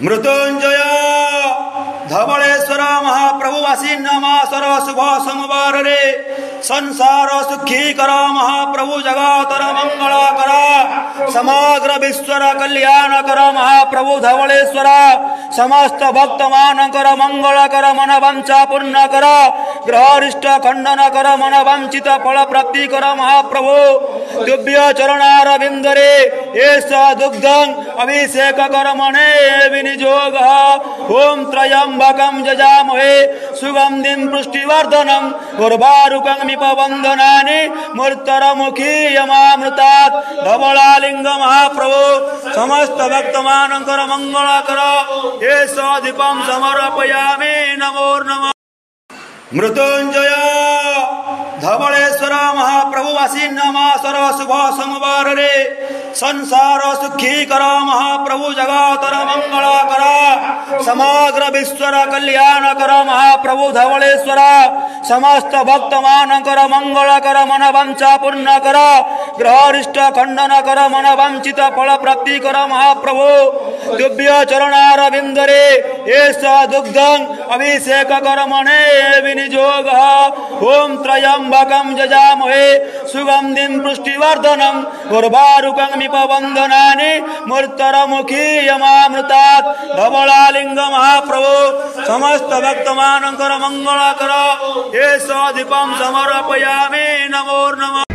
मृत्युंजय धवलेश्वर महाप्रभु आसीन मासर शुभ सोमवार रे संसार सुखी कर महाप्रभु जगतर मंगल कर समग्र विश्वर कल्याण कर महाप्रभु धवलेश्वर समस्त भक्त मानकर मंगल कर मन वांछा पूर्ण कर ग्रहरिष्ट खंडन कर मन वांछित फल प्राप्ति कर महाप्रभु दिव्य चरणारविंद रे एष दुग्धं अभिषेक कर मने विनियोग ओम त्रयंबकं जजामहे सुगंधिं पुष्टिवर्धनं उर्वारुकं मिपवंदनानि मूर्तरमुखी यमामृतात् धवलालिंग महाप्रभु समस्त भक्त मानकर मंगल कर एष दीपं समर्पयामि नमो नमः। मृत्युंजय धवलेश्वर महाप्रभु आसीन मासर शुभ सोमवार रे संसार सुखी कर महाप्रभु जगतर मंगल कर समग्र विश्वर कल्याण कर महाप्रभु धवलेश्वर समस्त भक्त मानकर मंगल कर मन वांछा पूर्ण कर ग्रहरिष्ट खंडन कर मन वांछित फल प्राप्ति कर महाप्रभु दिव्य चरणारविंद रे एष दुग्धं अभिषेक कर मने विनियोग ओम त्रयंबकं जजामहे सुगंधिं पुष्टिवर्धनं उर्वारुकं मिपवंदनानि मूर्तरमुखी यमामृतात् धवलालिंग महाप्रभु समस्त भक्त मानकर मंगल कर एष दीपं समर्पयामि नमो नमः।